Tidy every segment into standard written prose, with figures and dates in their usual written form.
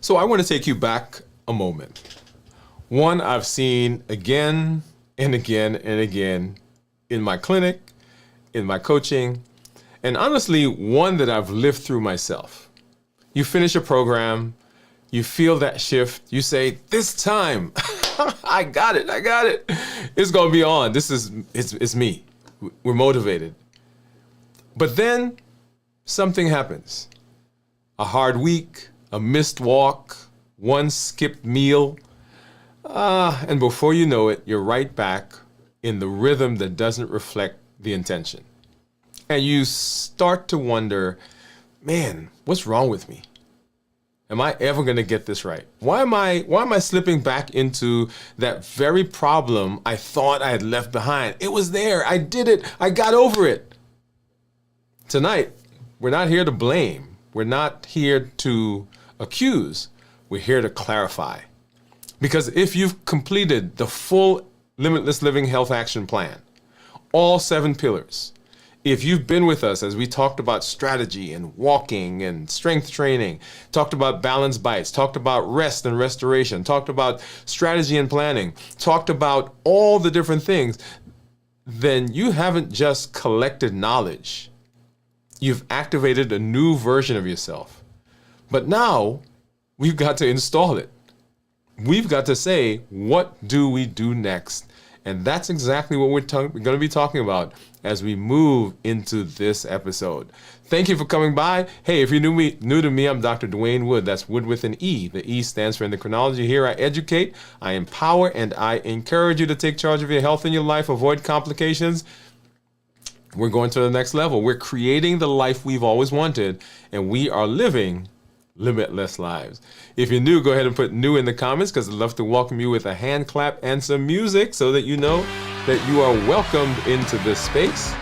So I want to take you back a moment. One I've seen again and again and again in my clinic, in my coaching, and honestly, one that I've lived through myself. You finish a program, you feel that shift, you say, this time, I got it. It's going to be on. It's me. We're motivated. But then something happens. A hard week, a missed walk, one skipped meal, and before you know it, you're right back in the rhythm that doesn't reflect the intention. And you start to wonder, man, what's wrong with me? Am I ever going to get this right? Why am I slipping back into that very problem I thought I had left behind? It was there. I did it. I got over it. Tonight, we're not here to blame. We're not here to accuse. We're here to clarify. Because if you've completed the full Limitless Living Health Action Plan, all 7 pillars, if you've been with us as we talked about strategy and walking and strength training, talked about balanced bites, talked about rest and restoration, talked about strategy and planning, talked about all the different things, then you haven't just collected knowledge. You've activated a new version of yourself. But now we've got to install it. We've got to say, what do we do next? And that's exactly what we're going to be talking about as we move into this episode. Thank you for coming by. Hey, if you're new to me, I'm Dr. Dwain Woode. That's Wood with an E. The E stands for endocrinology. Here I educate, I empower, and I encourage you to take charge of your health and your life, avoid complications. We're going to the next level. We're creating the life we've always wanted, and we are living limitless lives. If you're new, go ahead and put new in the comments because I'd love to welcome you with a hand clap and some music so that you know that you are welcomed into this space.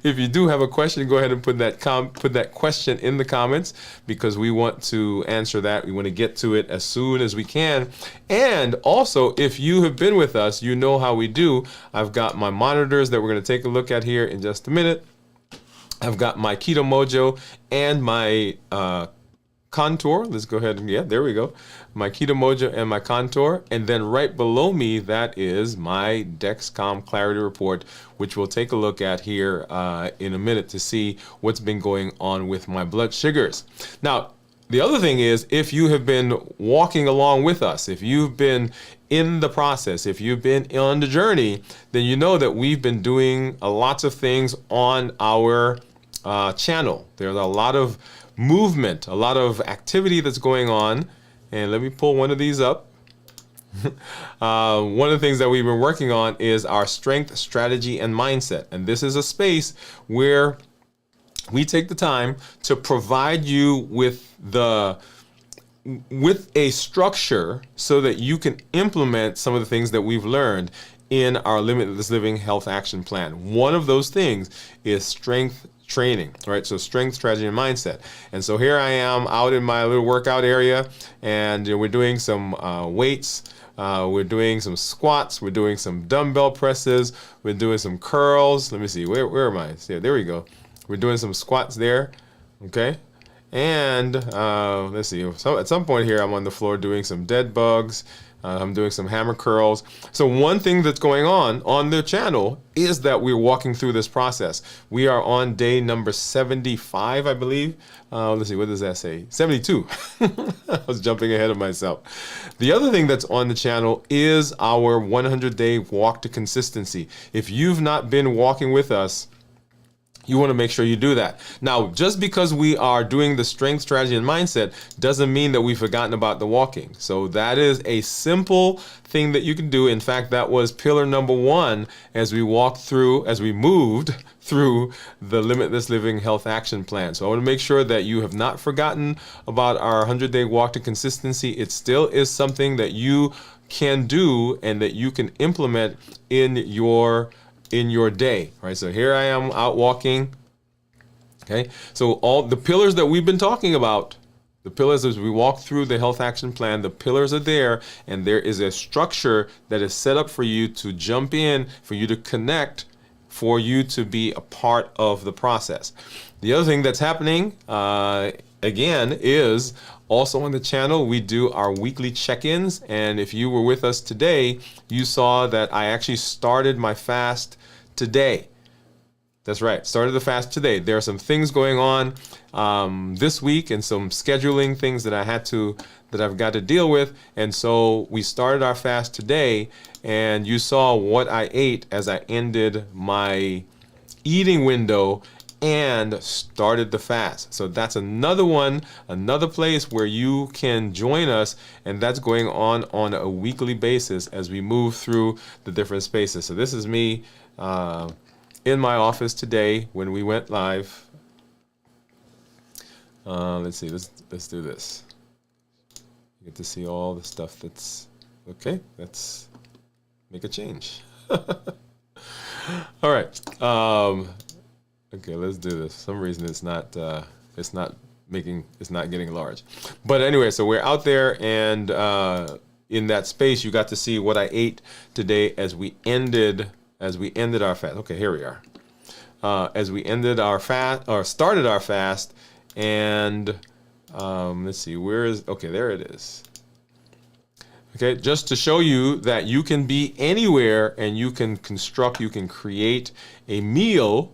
If you do have a question, go ahead and put that question in the comments because we want to answer that. We want to get to it as soon as we can. And also, if you have been with us, you know how we do. I've got my monitors that we're going to take a look at here in just a minute. I've got my Keto Mojo and my Contour. Let's go ahead and, there we go. My Keto Mojo and my Contour. And then right below me, that is my Dexcom Clarity Report, which we'll take a look at here in a minute to see what's been going on with my blood sugars. Now, the other thing is, if you have been walking along with us, if you've been in the process, if you've been on the journey, then you know that we've been doing lots of things on our channel. There's a lot of movement, a lot of activity that's going on. And let me pull one of these up. One of the things that we've been working on is our strength, strategy, and mindset. And this is a space where we take the time to provide you with a structure so that you can implement some of the things that we've learned in our Limitless Living Health Action Plan. One of those things is strength training, right? So strength, strategy, and mindset. And so here I am out in my little workout area, and we're doing some weights. We're doing some squats. We're doing some dumbbell presses. We're doing some curls. Let me see. Where am I? Yeah, there we go. We're doing some squats there. Okay. And let's see. So at some point here, I'm on the floor doing some dead bugs. I'm doing some hammer curls. So one thing that's going on the channel is that we're walking through this process. We are on day number 75, I believe. Let's see, what does that say? 72. I was jumping ahead of myself. The other thing that's on the channel is our 100-day walk to consistency. If you've not been walking with us, you want to make sure you do that. Now, just because we are doing the strength, strategy, and mindset doesn't mean that we've forgotten about the walking. So that is a simple thing that you can do. In fact, that was pillar number 1 as we moved through the Limitless Living Health Action Plan. So I want to make sure that you have not forgotten about our 100-day walk to consistency. It still is something that you can do and that you can implement in your day, right? So here I am out walking. Okay. So all the pillars that we've been talking about, the pillars as we walk through the health action plan, the pillars are there, and there is a structure that is set up for you to jump in, for you to connect, for you to be a part of the process. The other thing that's happening again, is also on the channel. We do our weekly check-ins, and if you were with us today, you saw that I actually started my fast today. That's right, started the fast today. There are some things going on this week and some scheduling things that I've got to deal with. And so we started our fast today, and you saw what I ate as I ended my eating window and started the fast. So that's another one, another place where you can join us, and that's going on a weekly basis as we move through the different spaces. So this is me in my office today when we went live. Let's see, let's do this. You get to see all the stuff that's okay. Let's make a change. All right. Okay, let's do this. For some reason it's not getting large. But anyway, so we're out there, and in that space you got to see what I ate today as we ended our fast. Okay, here we are. As we ended our fast, or started our fast, and let's see, okay, there it is. Okay, just to show you that you can be anywhere and you can create a meal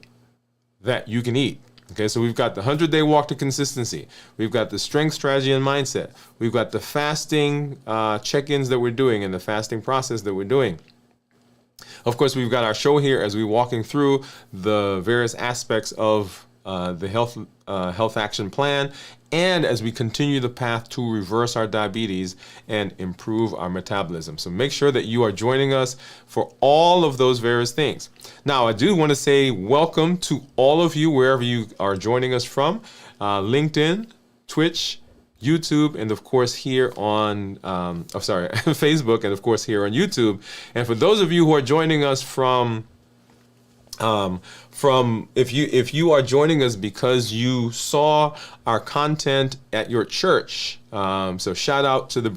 that you can eat. Okay, so we've got the 100-day walk to consistency. We've got the strength, strategy, and mindset. We've got the fasting check-ins that we're doing and the fasting process that we're doing. Of course, we've got our show here as we're walking through the various aspects of the health action plan, and as we continue the path to reverse our diabetes and improve our metabolism. So make sure that you are joining us for all of those various things. Now, I do want to say welcome to all of you wherever you are joining us from, LinkedIn, Twitch, YouTube, and of course here on Facebook, and of course here on YouTube. And for those of you who are joining us from if you are joining us because you saw our content at your church, so shout out to the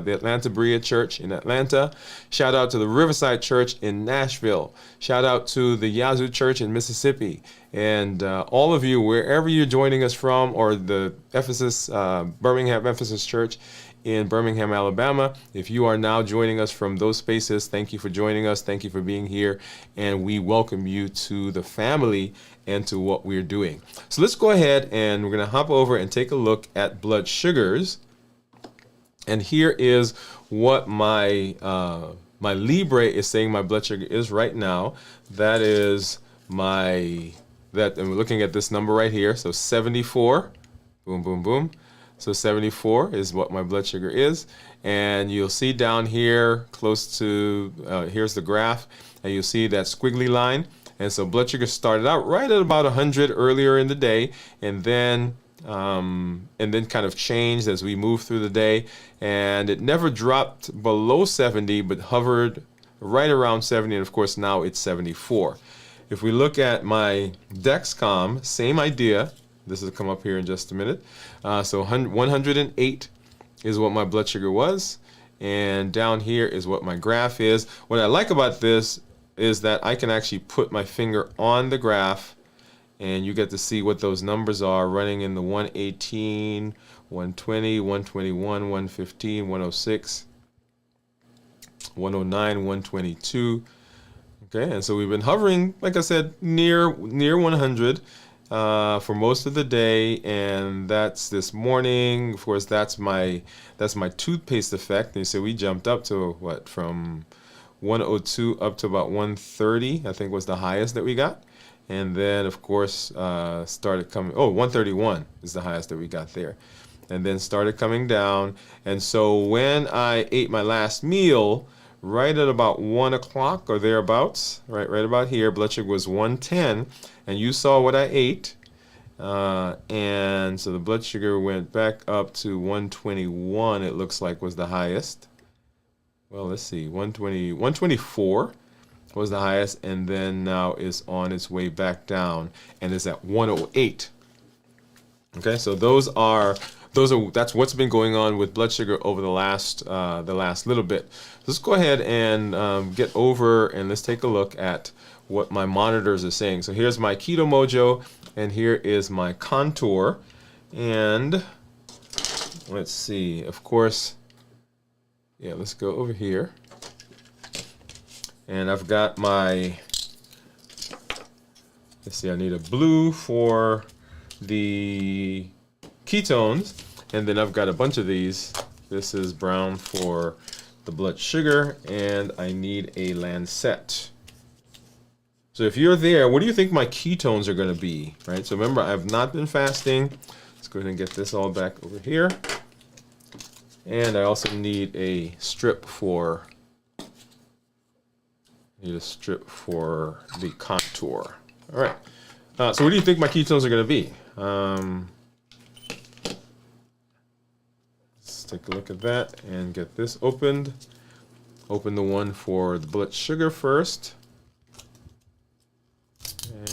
Atlanta Berea Church in Atlanta, shout out to the Riverside Church in Nashville, shout out to the Yazoo Church in Mississippi, and all of you wherever you're joining us from, or the Birmingham Ephesus Church in Birmingham, Alabama. If you are now joining us from those spaces, thank you for joining us. Thank you for being here. And we welcome you to the family and to what we're doing. So let's go ahead and we're going to hop over and take a look at blood sugars. And here is what my Libre is saying my blood sugar is right now. That is and we're looking at this number right here. So 74, boom, boom, boom. So 74 is what my blood sugar is. And you'll see down here close to, here's the graph, and you'll see that squiggly line. And so blood sugar started out right at about 100 earlier in the day, and then kind of changed as we moved through the day. And it never dropped below 70, but hovered right around 70. And of course, now it's 74. If we look at my Dexcom, same idea. This will come up here in just a minute. So 108 is what my blood sugar was. And down here is what my graph is. What I like about this is that I can actually put my finger on the graph, and you get to see what those numbers are running in the 118, 120, 121, 115, 106, 109, 122. Okay, and so we've been hovering, like I said, near 100. For most of the day, and that's this morning. Of course, that's my toothpaste effect. And you see we jumped up to what, from 102 up to about 130, I think was the highest that we got. And then of course started coming, 131 is the highest that we got there. And then started coming down. And so when I ate my last meal, right at about 1 o'clock or thereabouts, right about here, blood sugar was 110. And you saw what I ate, and so the blood sugar went back up to 121, it looks like was the highest. Well, let's see, 124 was the highest, and then now is on its way back down, and is at 108. Okay, so that's what's been going on with blood sugar over the last little bit. Let's go ahead and get over, and let's take a look at what my monitors are saying. So here's my Keto Mojo, and here is my Contour. And let's see, of course, yeah, let's go over here. And I've got my, let's see, I need a blue for the ketones, and then I've got a bunch of these. This is brown for the blood sugar, and I need a lancet. So if you're there, what do you think my ketones are going to be, right? So remember, I've not been fasting. Let's go ahead and get this all back over here. And I also need a strip for the contour. All right. So what do you think my ketones are going to be? Let's take a look at that and get this opened. Open the one for the blood sugar first.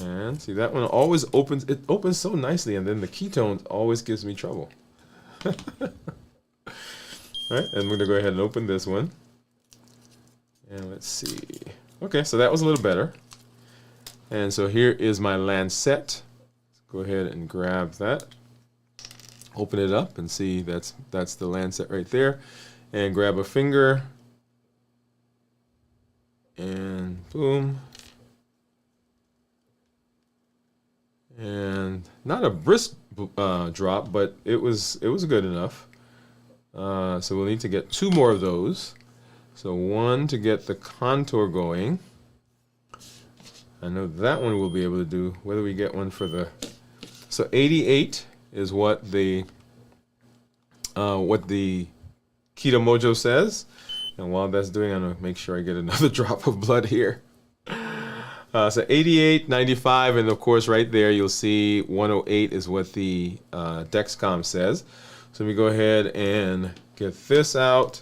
And see, that one always opens. It opens so nicely, and then the ketones always gives me trouble. All right, and I'm going to go ahead and open this one. And let's see. Okay, so that was a little better. And so here is my lancet. Let's go ahead and grab that. Open it up and see that's the lancet right there. And grab a finger. And boom. And not a brisk drop, but it was good enough. So we'll need to get 2 more of those. So 1 to get the contour going. I know that one we'll be able to do. Whether we get one for the, so 88 is what the Keto Mojo says. And while that's doing, I'm gonna make sure I get another drop of blood here. So 88, 95, and of course right there you'll see 108 is what the Dexcom says. So let me go ahead and get this out.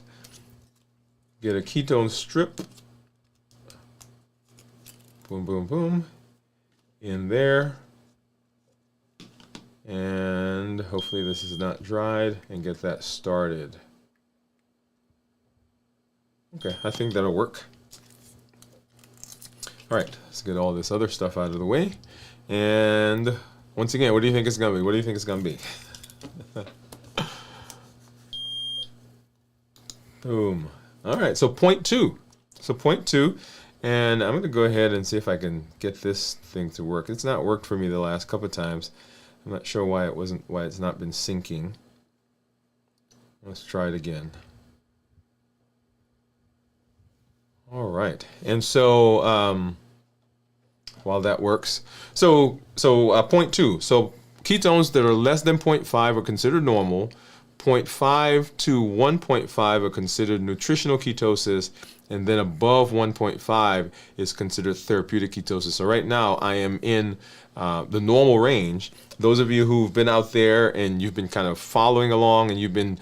Get a ketone strip. Boom, boom, boom. In there. And hopefully this is not dried, and get that started. Okay, I think that'll work. All right, let's get all this other stuff out of the way. And once again, what do you think it's gonna be? What do you think it's gonna be? Boom. All right, so point 2. So point 2, and I'm going to go ahead and see if I can get this thing to work. It's not worked for me the last couple of times. I'm not sure why it's not been syncing. Let's try it again. All right, and so while that works, so point 2. So ketones that are less than 0.5 are considered normal. 0.5 to 1.5 are considered nutritional ketosis, and then above 1.5 is considered therapeutic ketosis. So right now I am in the normal range. Those of you who've been out there and you've been kind of following along and you've been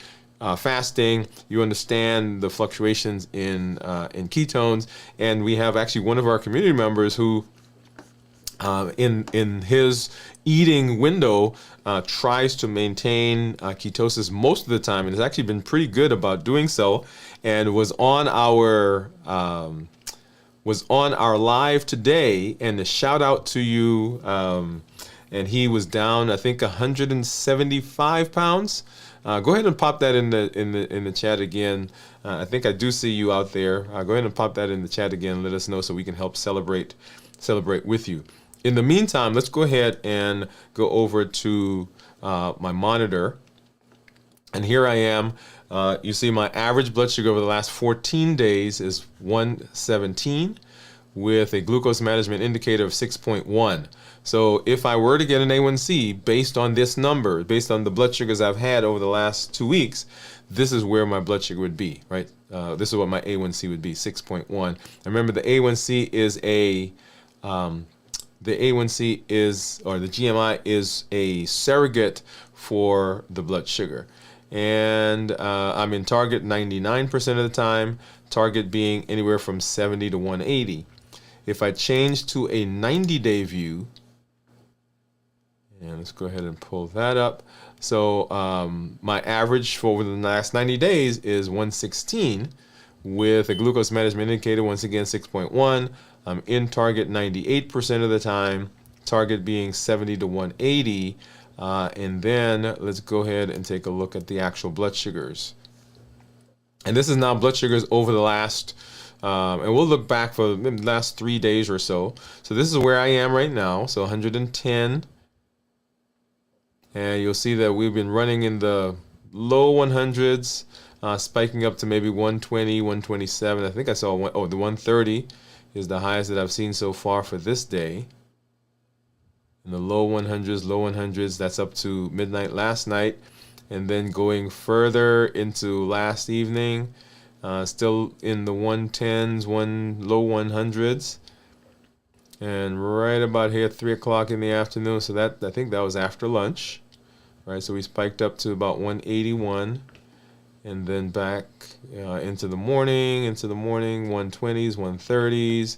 fasting, you understand the fluctuations in ketones. And we have actually one of our community members who in his eating window tries to maintain ketosis most of the time, and has actually been pretty good about doing so, and was on our live today. And a shout out to you. And he was down, I think, 175 pounds. Go ahead and pop that in the chat again. I think I do see you out there. Go ahead and pop that in the chat again. Let us know so we can help celebrate with you. In the meantime, let's go ahead and go over to my monitor. And here I am. You see my average blood sugar over the last 14 days is 117 with a glucose management indicator of 6.1. So if I were to get an A1C based on this number, based on the blood sugars I've had over the last 2 weeks, this is where my blood sugar would be, right? This is what my A1C would be, 6.1. And remember, the A1C is the GMI is a surrogate for the blood sugar. And I'm in target 99% of the time, target being anywhere from 70 to 180. If I change to a 90-day view, and let's go ahead and pull that up. So my average for over the last 90 days is 116 with a glucose management indicator, once again, 6.1. I'm in target 98% of the time, target being 70 to 180. And then let's go ahead and take a look at the actual blood sugars. And this is now blood sugars over the last, and we'll look back for the last 3 days or so. So this is where I am right now. So 110. And you'll see that we've been running in the low 100s, spiking up to maybe 120, 127. I think I saw the 130 is the highest that I've seen so far for this day. In the low 100s, that's up to midnight last night. And then going further into last evening, still in the 110s, low 100s. And right about here, 3 o'clock in the afternoon, so that I think that was after lunch, right? So we spiked up to about 181, and then back into the morning, 120s, 130s,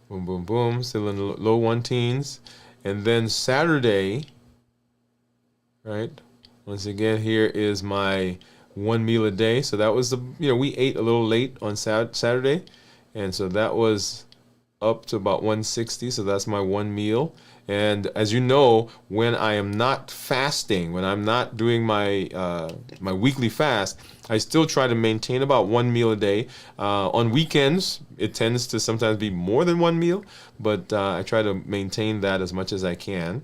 boom, boom, boom, still in the low 110s. And then Saturday, right? Once again, here is my one meal a day. So that was we ate a little late on Saturday. And so that was up to about 160. So that's my one meal. And as you know, when I am not fasting, when I'm not doing my my weekly fast, I still try to maintain about one meal a day. On weekends, it tends to sometimes be more than one meal, but I try to maintain that as much as I can.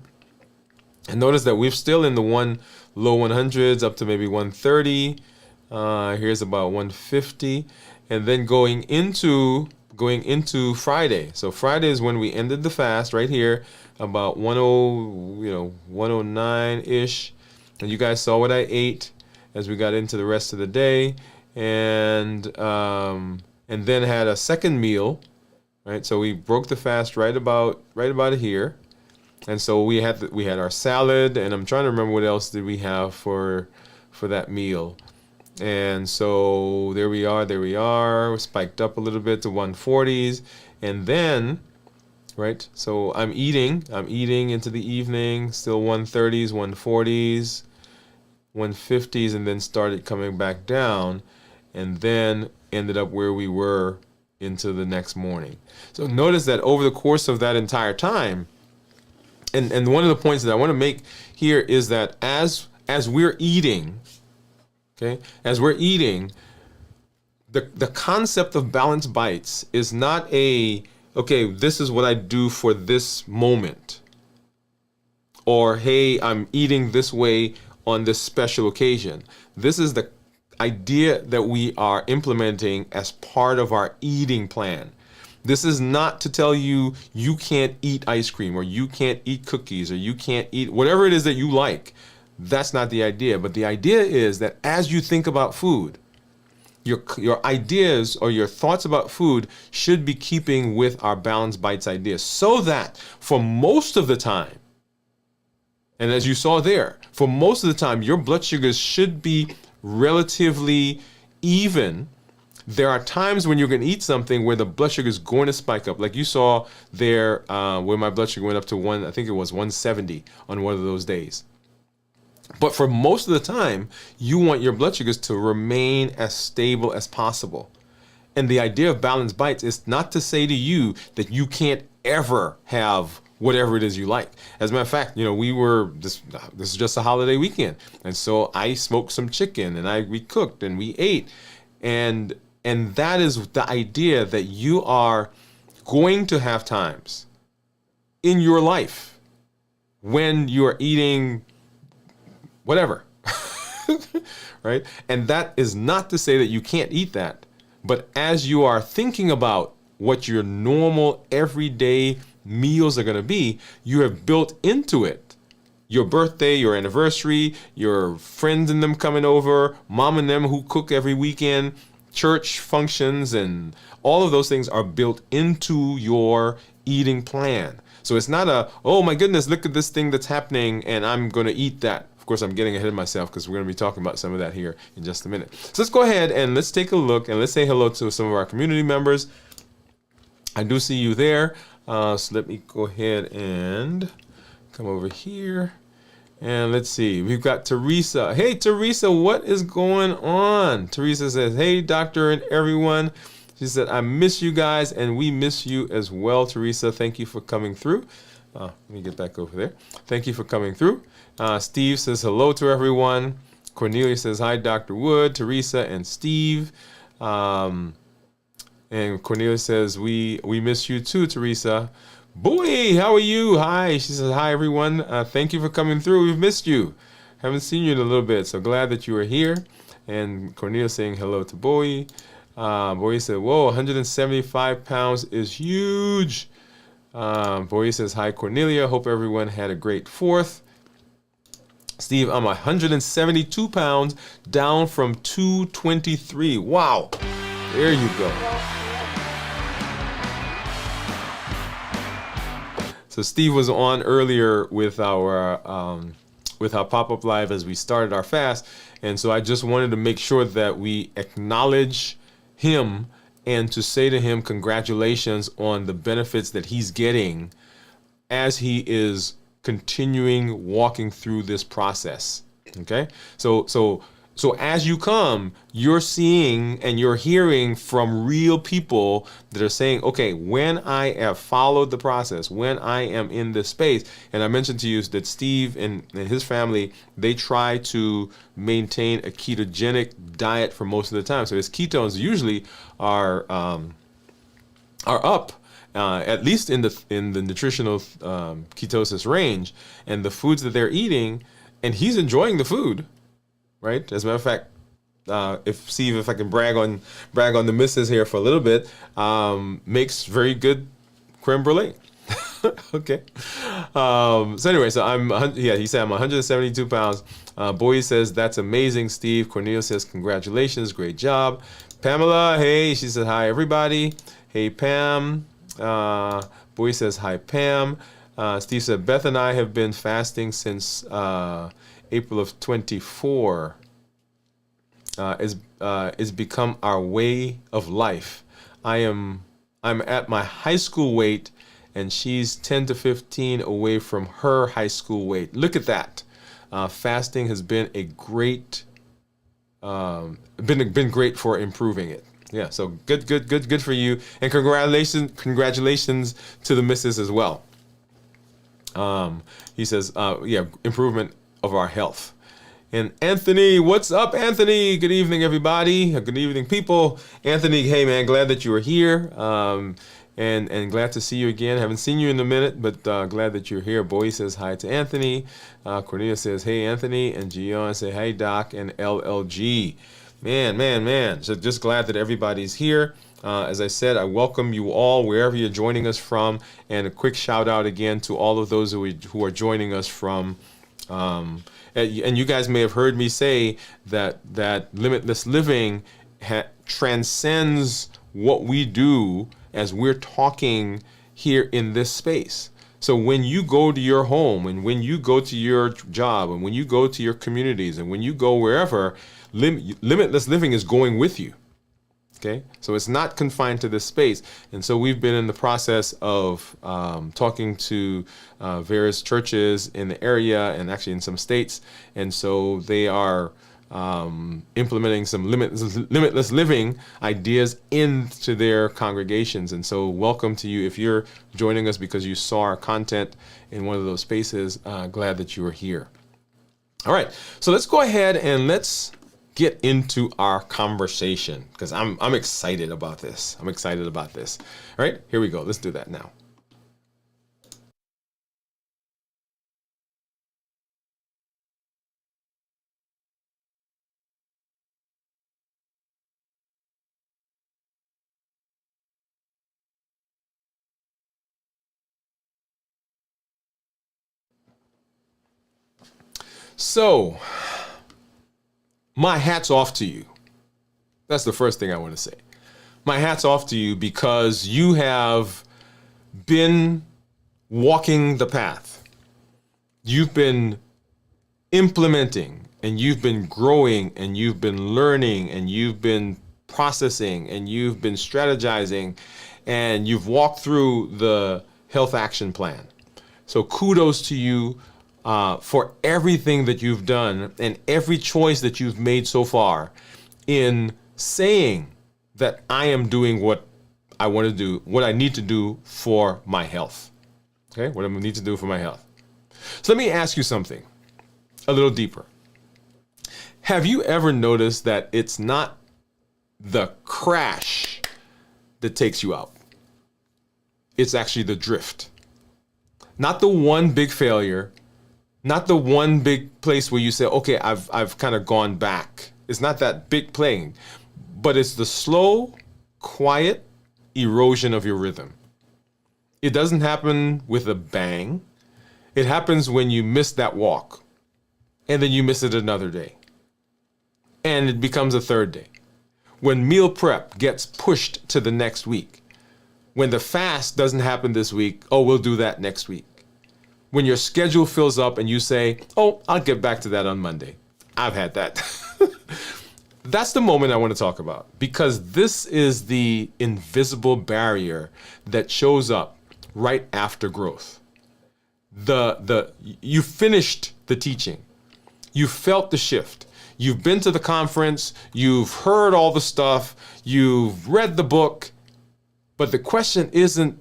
And notice that we're still in the low 100s up to maybe 130. Here's about 150. And then going into Friday. So Friday is when we ended the fast right here, about 109-ish. And you guys saw what I ate as we got into the rest of the day. And then had a second meal, right? So we broke the fast right about here. And so we had our salad, and I'm trying to remember what else did we have for that meal. And so there we are. We're spiked up a little bit to 140s, and then, right? So I'm eating into the evening, still 130s, 140s, 150s, and then started coming back down, and then ended up where we were into the next morning. So notice that over the course of that entire time, and one of the points that I want to make here is that as we're eating, okay, the concept of balanced bites is not this is what I do for this moment, or hey, I'm eating this way on this special occasion. This is the idea that we are implementing as part of our eating plan. This is not to tell you you can't eat ice cream, or you can't eat cookies, or you can't eat whatever it is that you like. That's not the idea. But the idea is that as you think about food, your ideas or your thoughts about food should be keeping with our balanced bites ideas, so that for most of the time, and as you saw there, for most of the time, your blood sugars should be relatively even. There are times when you're going to eat something where the blood sugar is going to spike up, like you saw there, where my blood sugar went up to 170 on one of those days. But for most of the time, you want your blood sugars to remain as stable as possible. And the idea of balanced bites is not to say to you that you can't ever have whatever it is you like. As a matter of fact, this is just a holiday weekend. And so I smoked some chicken, and we cooked and we ate. And that is the idea, that you are going to have times in your life when you are eating whatever, right? And that is not to say that you can't eat that. But as you are thinking about what your normal everyday meals are going to be, you have built into it your birthday, your anniversary, your friends and them coming over, mom and them who cook every weekend, church functions, and all of those things are built into your eating plan. So it's not oh my goodness, look at this thing that's happening and I'm going to eat that. Of course, I'm getting ahead of myself because we're going to be talking about some of that here in just a minute. So let's go ahead and let's take a look, and let's say hello to some of our community members. I do see you there. So let me go ahead and come over here. And let's see, we've got Teresa. Hey, Teresa, what is going on? Teresa says, hey, doctor and everyone. She said, I miss you guys, and we miss you as well, Teresa. Thank you for coming through. Let me get back over there. Thank you for coming through. Steve says hello to everyone. Cornelia says hi, Dr. Woode, Teresa, and Steve. And Cornelia says we miss you too, Teresa. Boy, how are you? Hi. She says hi, everyone. Thank you for coming through. We've missed you. Haven't seen you in a little bit, so glad that you are here. And Cornelia saying hello to Bowie. Bowie said, whoa, 175 pounds is huge. Bowie says, hi, Cornelia. Hope everyone had a great 4th. Steve, I'm 172 pounds, down from 223. Wow. There you go. So Steve was on earlier with our pop-up live as we started our fast. And so I just wanted to make sure that we acknowledge him and to say to him congratulations on the benefits that he's getting as he is continuing walking through this process. Okay? So as you come, you're seeing and you're hearing from real people that are saying, okay, when I have followed the process, when I am in this space, and I mentioned to you that Steve and his family, they try to maintain a ketogenic diet for most of the time. So his ketones usually are up, at least in the nutritional ketosis range, and the foods that they're eating, and he's enjoying the food. Right. As a matter of fact, if I can brag on the missus here for a little bit, makes very good creme brulee. Okay. So anyway, he said I'm 172 pounds. Bowie says that's amazing, Steve. Cornelia says congratulations, great job. Pamela, hey, she said hi everybody. Hey Pam. Bowie says hi Pam. Steve said Beth and I have been fasting since April of 24. Is become our way of life. I'm at my high school weight, and she's 10 to 15 away from her high school weight. Look at that. Fasting has been a great, been great for improving it. Yeah. So good for you, and congratulations to the missus as well. He says, improvement of our health. And Anthony, what's up, Anthony? Good evening, everybody. Good evening, people. Anthony, hey, man, glad that you are here. And glad to see you again. Haven't seen you in a minute, but glad that you're here. Bowie says hi to Anthony. Cornelia says, hey, Anthony. And Gian say, hey, Doc, and LLG. Man. So just glad that everybody's here. As I said, I welcome you all wherever you're joining us from. And a quick shout out again to all of those who are joining us from and you guys may have heard me say that limitless living transcends what we do as we're talking here in this space. So when you go to your home, and when you go to your job, and when you go to your communities, and when you go wherever, limitless living is going with you. Okay, so it's not confined to this space. And so we've been in the process of talking to various churches in the area and actually in some states. And so they are implementing some limitless living ideas into their congregations. And so welcome to you. If you're joining us because you saw our content in one of those spaces, glad that you are here. All right, so let's go ahead and let's get into our conversation, because I'm excited about this. All right, here we go. Let's do that now. So, my hat's off to you. That's the first thing I want to say. My hat's off to you because you have been walking the path. You've been implementing, and you've been growing, and you've been learning, and you've been processing, and you've been strategizing, and you've walked through the health action plan. So kudos to you for everything that you've done and every choice that you've made so far in saying that I am doing what I want to do, what I need to do for my health. Okay, what do I need to do for my health? So let me ask you something a little deeper. Have you ever noticed that it's not the crash that takes you out? It's actually the drift. Not the one big failure, not the one big place where you say, okay, I've kind of gone back. It's not that big playing, but it's the slow, quiet erosion of your rhythm. It doesn't happen with a bang. It happens when you miss that walk, and then you miss it another day, and it becomes a third day. When meal prep gets pushed to the next week, when the fast doesn't happen this week, oh, we'll do that next week. When your schedule fills up and you say, oh, I'll get back to that on Monday. I've had that. That's the moment I want to talk about, because this is the invisible barrier that shows up right after growth. You finished the teaching. You felt the shift. You've been to the conference. You've heard all the stuff. You've read the book. But the question isn't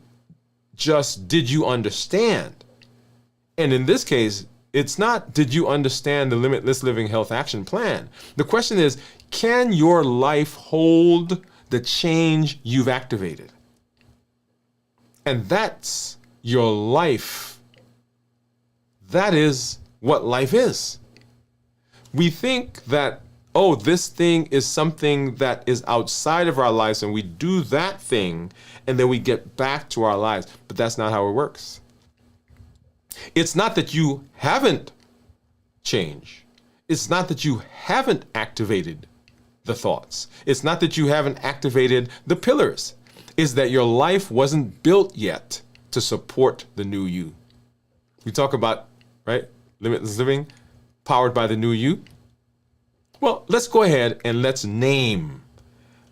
just, did you understand? And in this case, it's not, did you understand the Limitless Living Health Action Plan? The question is, can your life hold the change you've activated? And that's your life. That is what life is. We think that, oh, this thing is something that is outside of our lives, and we do that thing, and then we get back to our lives. But that's not how it works. It's not that you haven't changed. It's not that you haven't activated the thoughts. It's not that you haven't activated the pillars. It's that your life wasn't built yet to support the new you. We talk about, right, limitless living, powered by the new you. Well, let's go ahead and let's name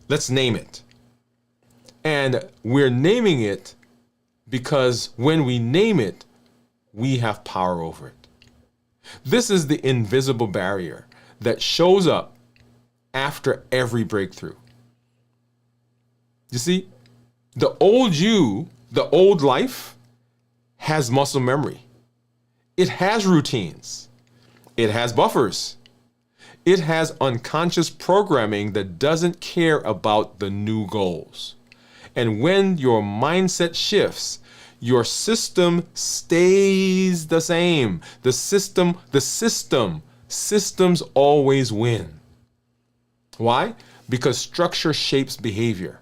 it. And we're naming it because when we name it, we have power over it. This is the invisible barrier that shows up after every breakthrough. You see, the old you, the old life, has muscle memory. It has routines. It has buffers. It has unconscious programming that doesn't care about the new goals. And when your mindset shifts, your system stays the same. Systems always win. Why? Because structure shapes behavior.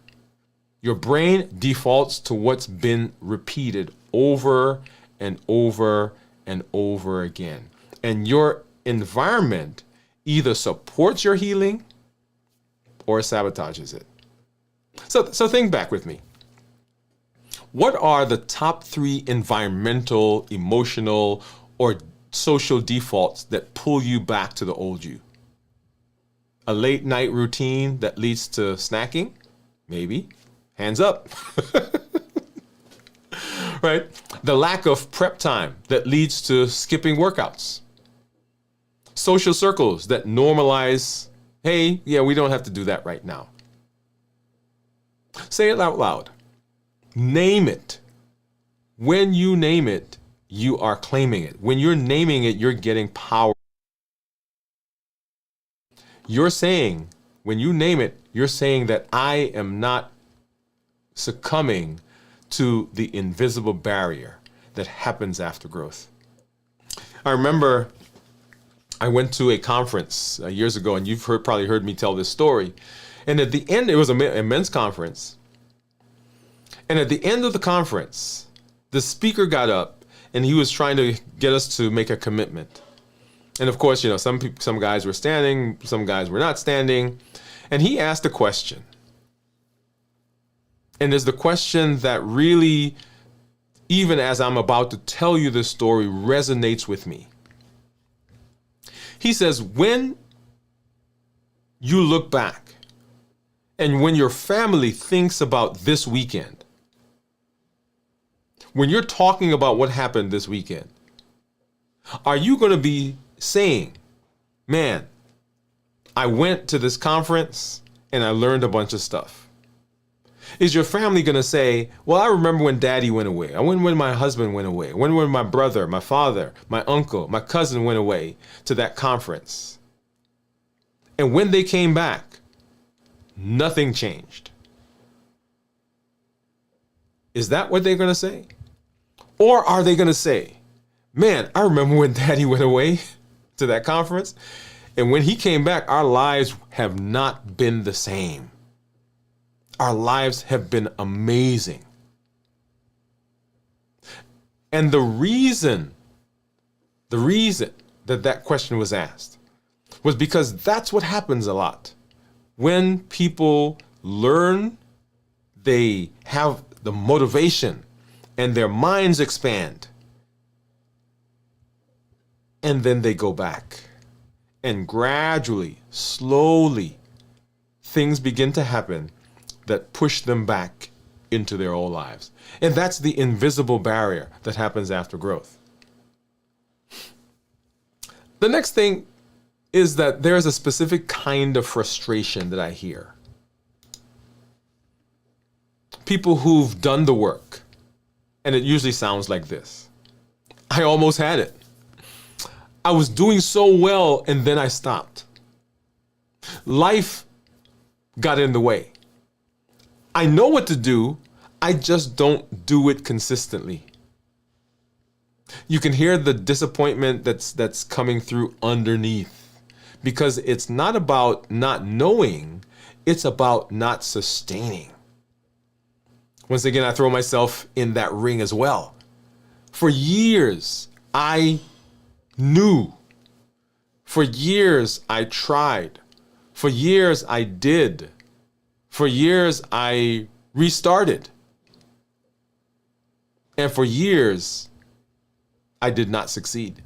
Your brain defaults to what's been repeated over and over and over again. And your environment either supports your healing or sabotages it. So think back with me. What are the top 3 environmental, emotional, or social defaults that pull you back to the old you? A late night routine that leads to snacking? Maybe. Hands up. Right? The lack of prep time that leads to skipping workouts. Social circles that normalize, hey, yeah, we don't have to do that right now. Say it out loud. Name it. When you name it, you are claiming it. When you're naming it, you're getting power. You're saying, when you name it, you're saying that I am not succumbing to the invisible barrier that happens after growth. I remember I went to a conference years ago, and you've probably heard me tell this story. And at the end, it was a men's conference. And at the end of the conference, the speaker got up and he was trying to get us to make a commitment. And of course, some guys were standing, some guys were not standing. And he asked a question. And there's the question that really, even as I'm about to tell you this story, resonates with me. He says, when you look back and when your family thinks about this weekend, when you're talking about what happened this weekend, are you going to be saying, man, I went to this conference and I learned a bunch of stuff? Is your family going to say, well, I remember when daddy went away. I remember when my husband went away. When my brother, my father, my uncle, my cousin went away to that conference. And when they came back, nothing changed. Is that what they're going to say? Or are they going to say, man, I remember when daddy went away to that conference. And when he came back, our lives have not been the same. Our lives have been amazing. And the reason that question was asked was because that's what happens a lot. When people learn, they have the motivation and their minds expand. And then they go back. And gradually, slowly, things begin to happen that push them back into their old lives. And that's the invisible barrier that happens after growth. The next thing is that there's a specific kind of frustration that I hear. People who've done the work, and it usually sounds like this. I almost had it. I was doing so well, and then I stopped. Life got in the way. I know what to do, I just don't do it consistently. You can hear the disappointment that's coming through underneath, because it's not about not knowing, it's about not sustaining. Once again, I throw myself in that ring as well. For years, I knew. For years, I tried. For years, I did. For years, I restarted. And for years, I did not succeed.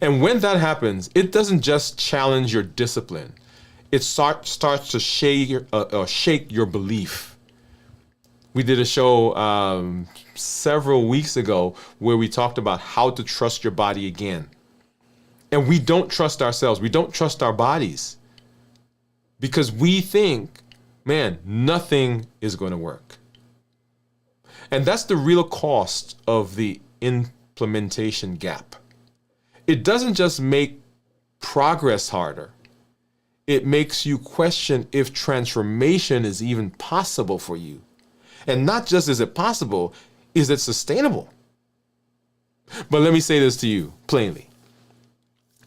And when that happens, it doesn't just challenge your discipline. It starts to shake your belief. We did a show several weeks ago where we talked about how to trust your body again. And we don't trust ourselves. We don't trust our bodies because we think, man, nothing is going to work. And that's the real cost of the implementation gap. It doesn't just make progress harder. It makes you question if transformation is even possible for you. And not just is it possible, is it sustainable? But let me say this to you plainly.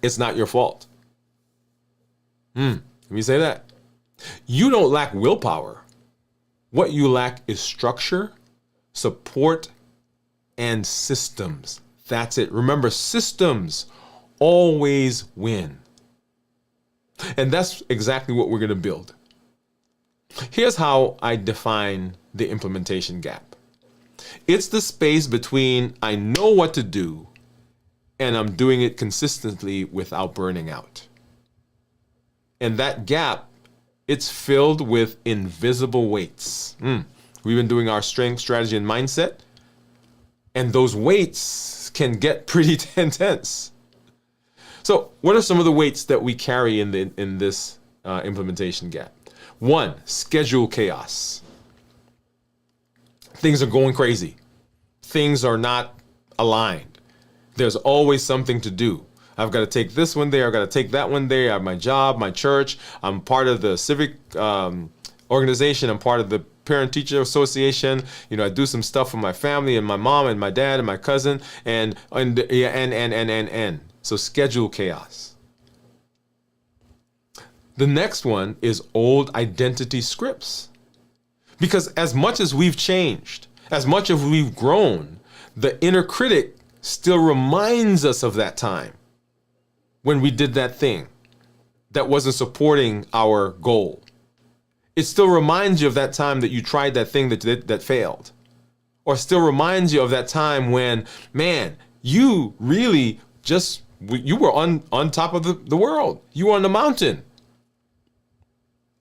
It's not your fault. Let me say that. You don't lack willpower. What you lack is structure, support, and systems. That's it. Remember, systems always win. And that's exactly what we're going to build. Here's how I define the implementation gap. It's the space between I know what to do and I'm doing it consistently without burning out. And that gap, it's filled with invisible weights. We've been doing our strength, strategy, and mindset, and those weights can get pretty intense. So what are some of the weights that we carry in this implementation gap? 1, schedule chaos. Things are going crazy. Things are not aligned. There's always something to do. I've got to take this one there. I've got to take that one there. I have my job, my church. I'm part of the civic organization. I'm part of the parent-teacher association. You know, I do some stuff for my family and my mom and my dad and my cousin and. So schedule chaos. The next one is old identity scripts. Because as much as we've changed, as much as we've grown, the inner critic still reminds us of that time when we did that thing that wasn't supporting our goal. It still reminds you of that time that you tried that thing that failed. Or still reminds you of that time when, man, you really just, you were on top of the world. You were on the mountain.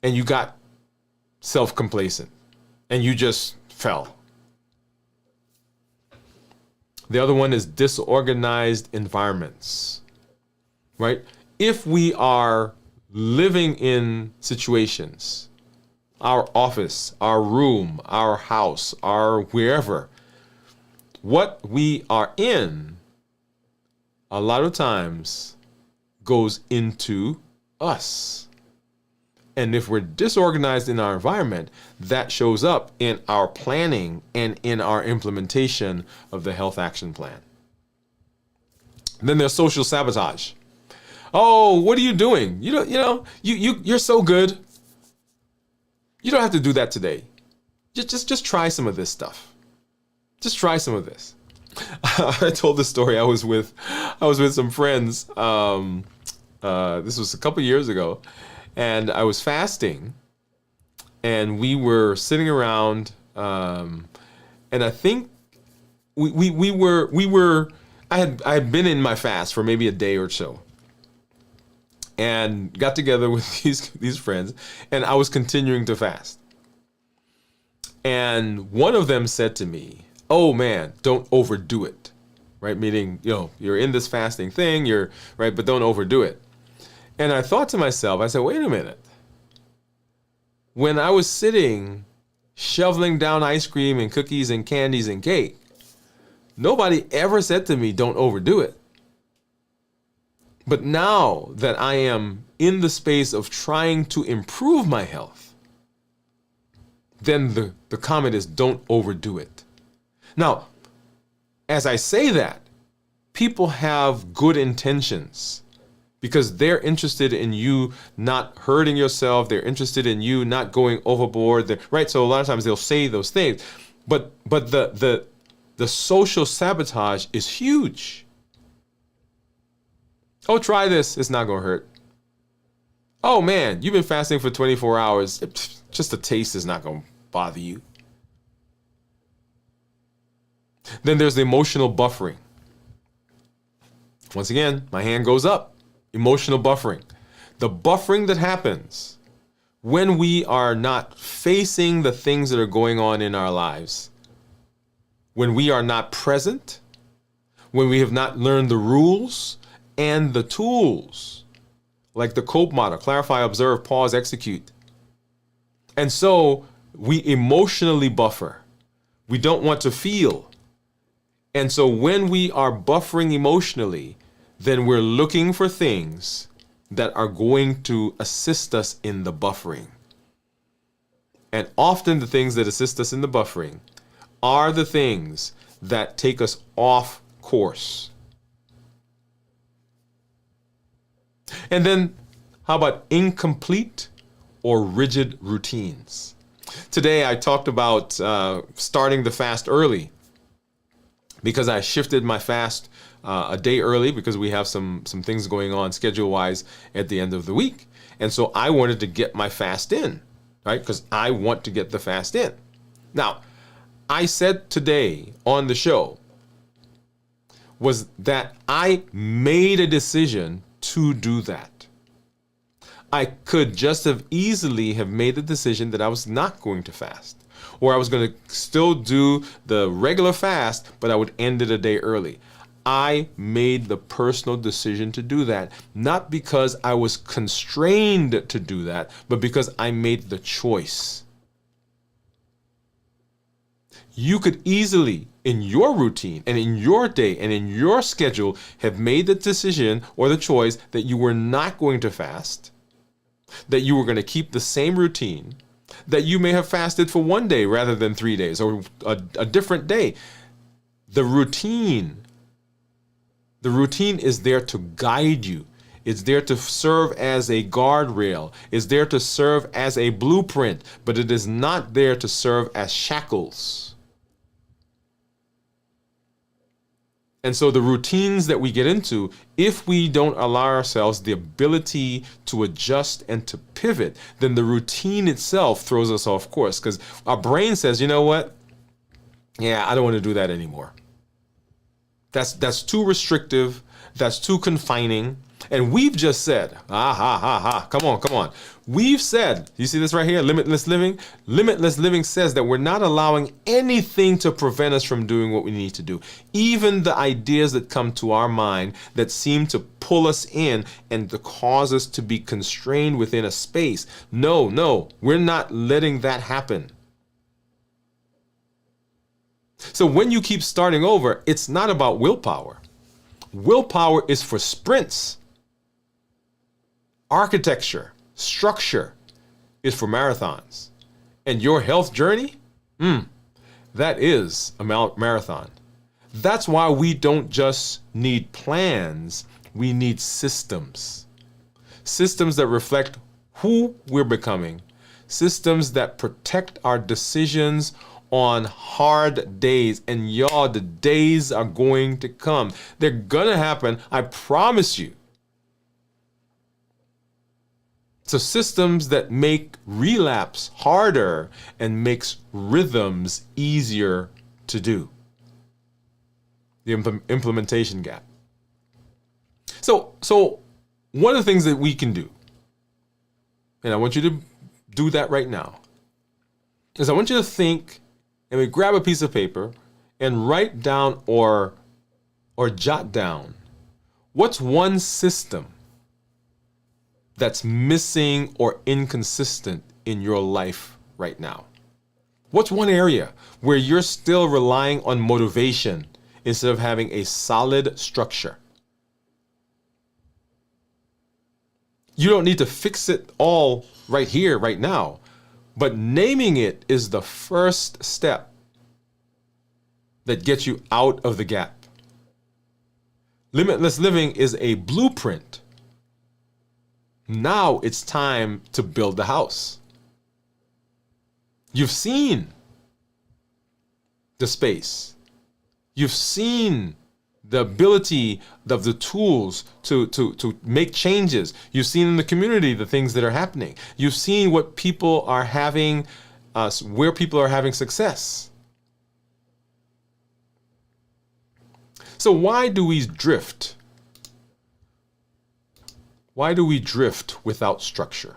And you got self-complacent. And you just fell. The other one is disorganized environments, right? If we are living in situations our office, our room, our house, our wherever. What we are in, a lot of times, goes into us. And if we're disorganized in our environment, that shows up in our planning and in our implementation of the health action plan. Then there's social sabotage. Oh, what are you doing? You're so good. You don't have to do that today. Just try some of this stuff. Just try some of this. I told this story. I was with some friends. This was a couple years ago, and I was fasting, and we were sitting around, and I think we were. I had been in my fast for maybe a day or so, and got together with these friends, and I was continuing to fast. And one of them said to me, "Oh man, don't overdo it." Right? Meaning, you're in this fasting thing, you're right, but don't overdo it. And I thought to myself, I said, wait a minute. When I was sitting shoveling down ice cream and cookies and candies and cake, nobody ever said to me, don't overdo it. But now that I am in the space of trying to improve my health, then the comment is don't overdo it. Now, as I say that, people have good intentions because they're interested in you not hurting yourself. They're interested in you not going overboard. Right? So a lot of times they'll say those things, but the social sabotage is huge. Oh, try this. It's not going to hurt. Oh man, you've been fasting for 24 hours. Just the taste is not going to bother you. Then there's the emotional buffering. Once again, my hand goes up. Emotional buffering. The buffering that happens when we are not facing the things that are going on in our lives, when we are not present, when we have not learned the rules and the tools, like the COPE model: clarify, observe, pause, execute. And so we emotionally buffer. We don't want to feel. And so when we are buffering emotionally, then we're looking for things that are going to assist us in the buffering. And often the things that assist us in the buffering are the things that take us off course. And then how about incomplete or rigid routines? Today I talked about starting the fast early, because I shifted my fast a day early because we have some things going on schedule-wise at the end of the week. And so I wanted to get my fast in, right? Because I want to get the fast in. Now, I said today on the show was that I made a decision to do that. I could just have easily have made the decision that I was not going to fast, or I was going to still do the regular fast, but I would end it a day early. I made the personal decision to do that, not because I was constrained to do that, but because I made the choice. You could easily, in your routine and in your day and in your schedule, have made the decision or the choice that you were not going to fast, that you were going to keep the same routine, that you may have fasted for one day rather than 3 days, or a different day. The routine is there to guide you. It's there to serve as a guardrail. It's there to serve as a blueprint, but it is not there to serve as shackles. And so the routines that we get into, if we don't allow ourselves the ability to adjust and to pivot, then the routine itself throws us off course, because our brain says, you know what? Yeah, I don't want to do that anymore. That's too restrictive. That's too confining. And we've just said, come on. We've said, you see this right here, limitless living? Limitless living says that we're not allowing anything to prevent us from doing what we need to do. Even the ideas that come to our mind that seem to pull us in and to cause us to be constrained within a space. No, we're not letting that happen. So when you keep starting over, it's not about willpower. Willpower is for sprints. Architecture, structure is for marathons. And your health journey, that is a marathon. That's why we don't just need plans, we need systems. Systems that reflect who we're becoming. Systems that protect our decisions on hard days. And y'all, the days are going to come. They're gonna happen, I promise you. So systems that make relapse harder and makes rhythms easier to do. The implementation gap. So one of the things that we can do, and I want you to do that right now, is I want you to think and we grab a piece of paper and write down or jot down what's one system that's missing or inconsistent in your life right now. What's one area where you're still relying on motivation instead of having a solid structure? You don't need to fix it all right here, right now, but naming it is the first step that gets you out of the gap. Limitless living is a blueprint. Now it's time to build the house. You've seen the space. You've seen the ability of the tools to make changes. You've seen in the community the things that are happening. You've seen what people are having, where people are having success. So why do we drift? Why do we drift without structure?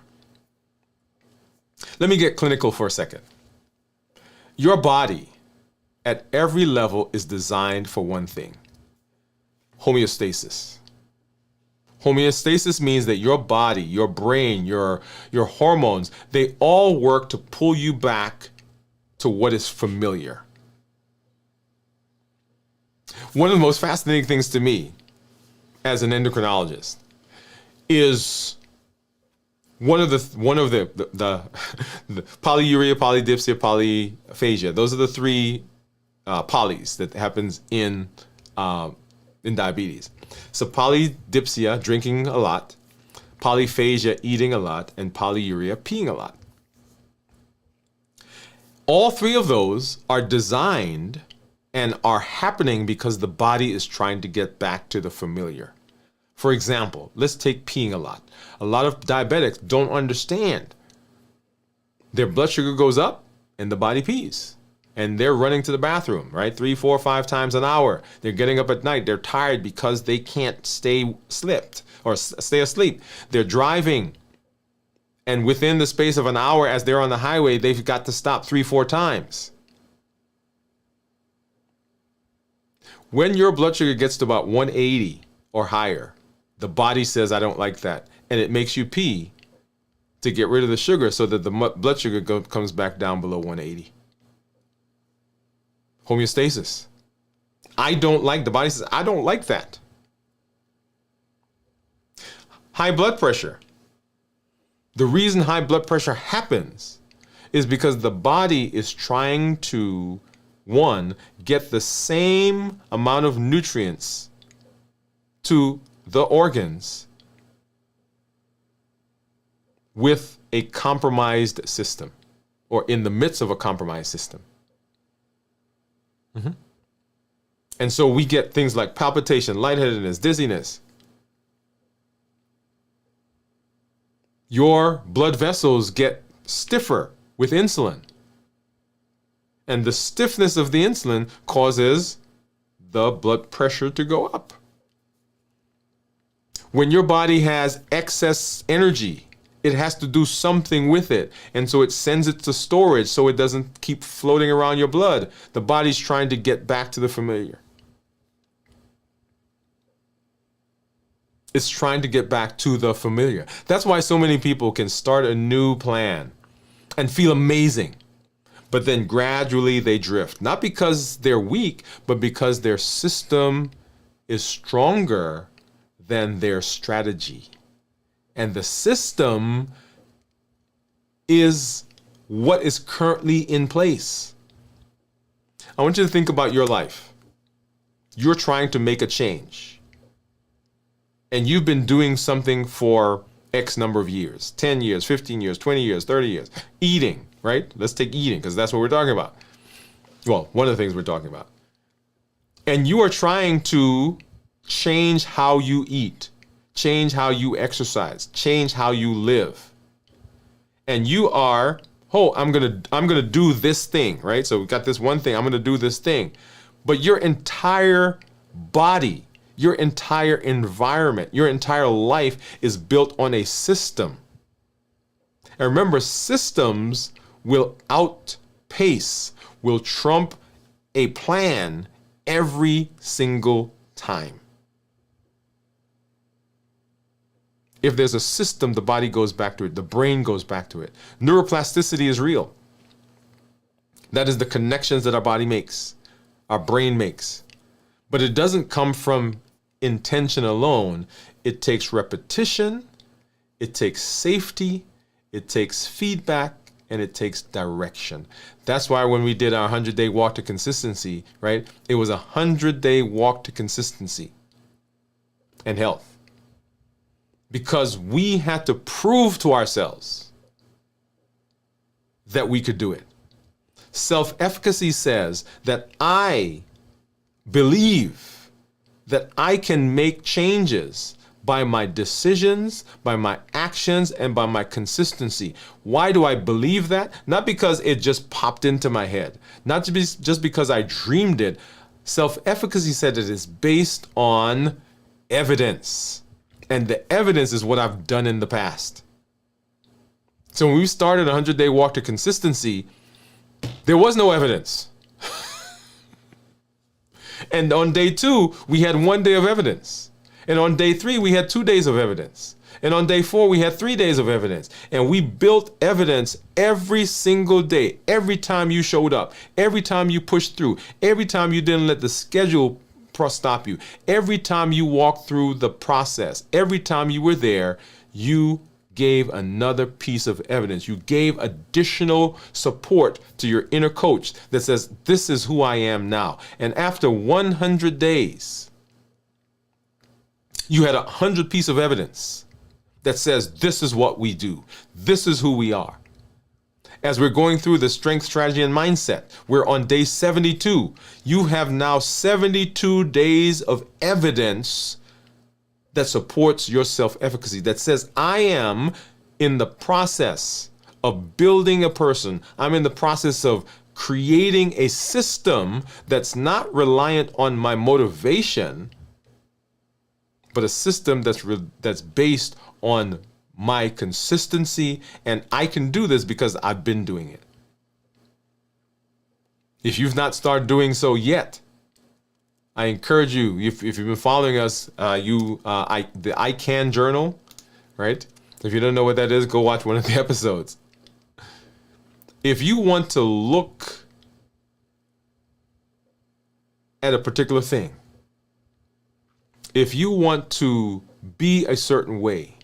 Let me get clinical for a second. Your body at every level is designed for one thing: homeostasis. Homeostasis means that your body, your brain, your hormones, they all work to pull you back to what is familiar. One of the most fascinating things to me as an endocrinologist is one of the polyuria, polydipsia, polyphagia. Those are the three polys that happens in diabetes. So polydipsia, drinking a lot, polyphagia, eating a lot, and polyuria, peeing a lot. All three of those are designed and are happening because the body is trying to get back to the familiar. For example, let's take peeing a lot. A lot of diabetics don't understand. Their blood sugar goes up and the body pees. And they're running to the bathroom, right? 3, 4, 5 times an hour. They're getting up at night. They're tired because they can't stay asleep. They're driving. And within the space of an hour as they're on the highway, they've got to stop 3, 4 times. When your blood sugar gets to about 180 or higher, the body says, I don't like that. And it makes you pee to get rid of the sugar so that the blood sugar comes back down below 180. Homeostasis. The body says, I don't like that. High blood pressure. The reason high blood pressure happens is because the body is trying to, one, get the same amount of nutrients to the organs with a compromised system or in the midst of a compromised system. And so we get things like palpitation, lightheadedness, dizziness. Your blood vessels get stiffer with insulin. And the stiffness of the insulin causes the blood pressure to go up. When your body has excess energy, It has to do something with it. And so it sends it to storage so it doesn't keep floating around your blood. The body's trying to get back to the familiar. It's trying to get back to the familiar. That's why so many people can start a new plan and feel amazing. But then gradually they drift. Not because they're weak, but because their system is stronger than their strategy. And the system is what is currently in place. I want you to think about your life. You're trying to make a change. And you've been doing something for X number of years, 10 years, 15 years, 20 years, 30 years. Eating, right? Let's take eating because that's what we're talking about. Well, one of the things we're talking about. And you are trying to change how you eat. Change how you exercise, change how you live. And you are, I'm gonna do this thing, right? So we got this one thing, I'm gonna do this thing. But your entire body, your entire environment, your entire life is built on a system. And remember, systems will outpace, will trump a plan every single time. If there's a system, the body goes back to it. The brain goes back to it. Neuroplasticity is real. That is the connections that our body makes, our brain makes. But it doesn't come from intention alone. It takes repetition, it takes safety, it takes feedback, and it takes direction. That's why when we did our 100-day walk to consistency, right? It was a 100-day walk to consistency and health. Because we had to prove to ourselves that we could do it. Self-efficacy says that I believe that I can make changes by my decisions, by my actions, and by my consistency. Why do I believe that? Not because it just popped into my head, not just because I dreamed it. Self-efficacy said it is based on evidence. And the evidence is what I've done in the past. So when we started a 100-day walk to consistency, there was no evidence. And on day 2, we had 1 day of evidence. And on day 3, we had 2 days of evidence. And on day 4, we had 3 days of evidence. And we built evidence every single day. Every time you showed up, every time you pushed through, every time you didn't let the schedule stop you. Every time you walked through the process, every time you were there, you gave another piece of evidence. You gave additional support to your inner coach that says, this is who I am now. And after 100 days, you had 100 pieces of evidence that says, this is what we do. This is who we are. As we're going through the strength, strategy, and mindset, we're on day 72. You have now 72 days of evidence that supports your self-efficacy, that says, I am in the process of building a person. I'm in the process of creating a system that's not reliant on my motivation, but a system that's based on my consistency, and I can do this because I've been doing it. If you've not started doing so yet, I encourage you, if you've been following us, the I Can Journal, right? If you don't know what that is, go watch one of the episodes. If you want to look at a particular thing, if you want to be a certain way,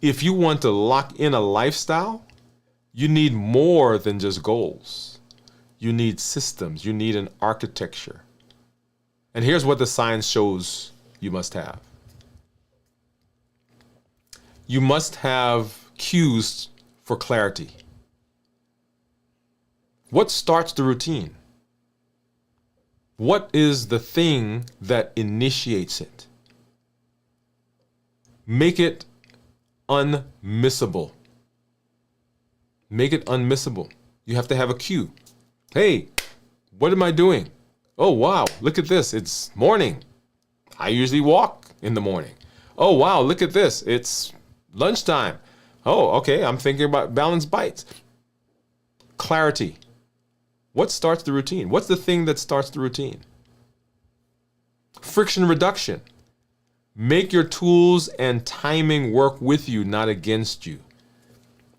if you want to lock in a lifestyle, you need more than just goals. You need systems. You need an architecture. And here's what the science shows you must have. You must have cues for clarity. What starts the routine? What is the thing that initiates it? Make it unmissable. Make it unmissable. You have to have a cue. Hey, what am I doing? Oh, wow, look at this. It's morning. I usually walk in the morning. Oh, wow, look at this. It's lunchtime. Oh, okay, I'm thinking about balanced bites. Clarity. What starts the routine? What's the thing that starts the routine? Friction reduction. Make your tools and timing work with you, not against you.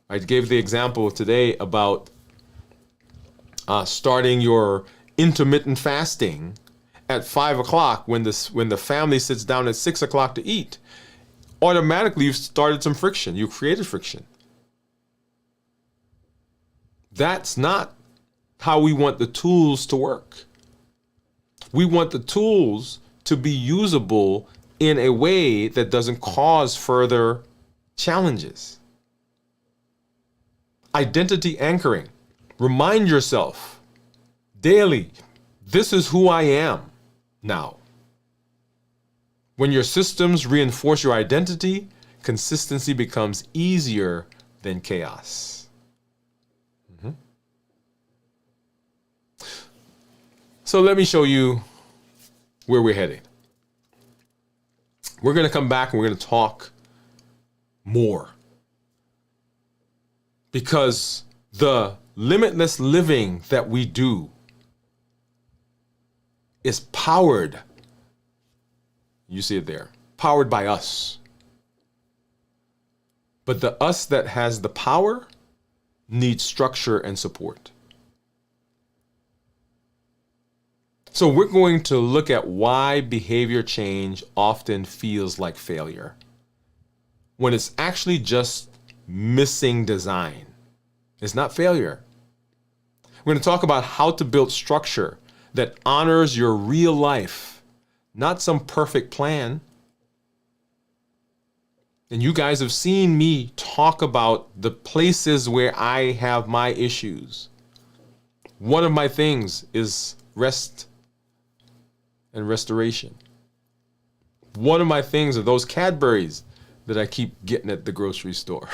I gave the example today about starting your intermittent fasting at 5 o'clock when the family sits down at 6 o'clock to eat. Automatically, you've started some friction. You created friction. That's not how we want the tools to work. We want the tools to be usable in a way that doesn't cause further challenges. Identity anchoring. Remind yourself daily, this is who I am now. When your systems reinforce your identity, consistency becomes easier than chaos. So let me show you where we're heading. We're going to come back and we're going to talk more. Because the limitless living that we do is powered, you see it there, powered by us. But the us that has the power needs structure and support. So we're going to look at why behavior change often feels like failure when it's actually just missing design. It's not failure. We're going to talk about how to build structure that honors your real life, not some perfect plan. And you guys have seen me talk about the places where I have my issues. One of my things is rest and restoration. One of my things are those Cadburys that I keep getting at the grocery store.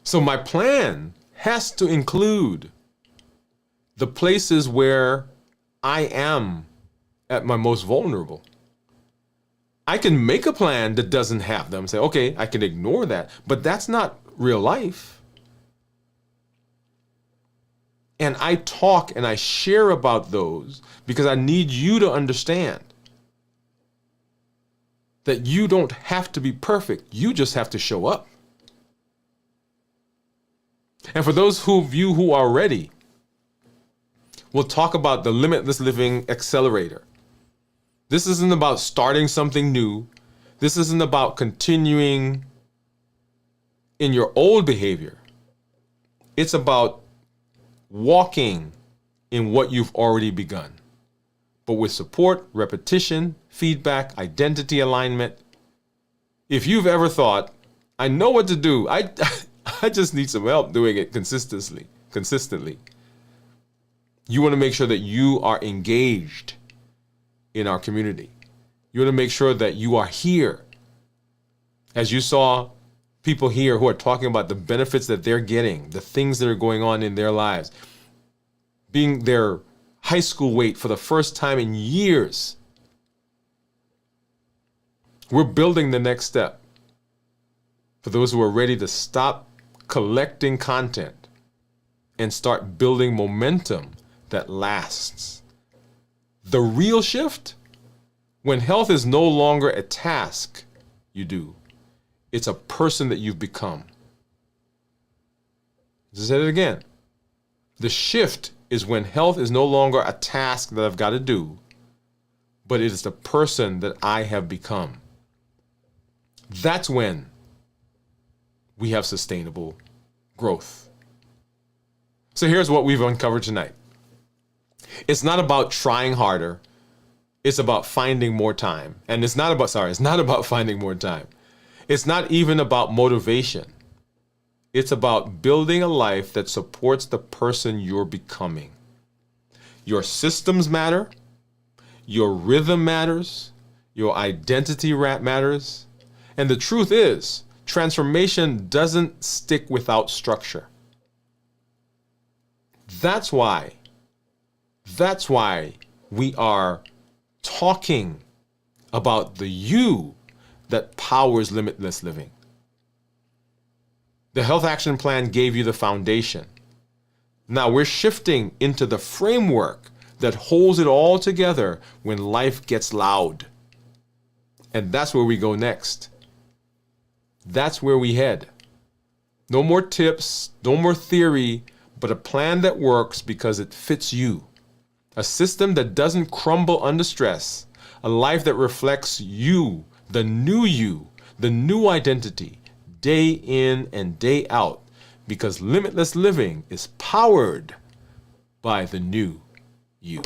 So my plan has to include the places where I am at my most vulnerable. I can make a plan that doesn't have them. Say, okay, I can ignore that, but that's not real life. And I talk and I share about those because I need you to understand that you don't have to be perfect. You just have to show up. And for those of you who are ready, we'll talk about the Limitless Living Accelerator. This isn't about starting something new. This isn't about continuing in your old behavior. It's about walking in what you've already begun, but with support, repetition, feedback, identity alignment. If you've ever thought, I know what to do, I just need some help doing it consistently. You want to make sure that you are engaged in our community. You want to make sure that you are here. As you saw people here who are talking about the benefits that they're getting, the things that are going on in their lives, being their high school weight for the first time in years. We're building the next step for those who are ready to stop collecting content and start building momentum that lasts. The real shift, when health is no longer a task you do, it's a person that you've become. Let's say it again. The shift is when health is no longer a task that I've got to do, but it is the person that I have become. That's when we have sustainable growth. So here's what we've uncovered tonight. It's not about trying harder. It's about finding more time. And it's not about finding more time. It's not even about motivation. It's about building a life that supports the person you're becoming. Your systems matter. Your rhythm matters. Your identity matters. And the truth is, transformation doesn't stick without structure. That's why we are talking about the you that powers limitless living. The health action plan gave you the foundation. Now we're shifting into the framework that holds it all together when life gets loud. And that's where we go next. That's where we head. No more tips, no more theory, but a plan that works because it fits you. A system that doesn't crumble under stress. A life that reflects you, the new identity, day in and day out. Because limitless living is powered by the new you.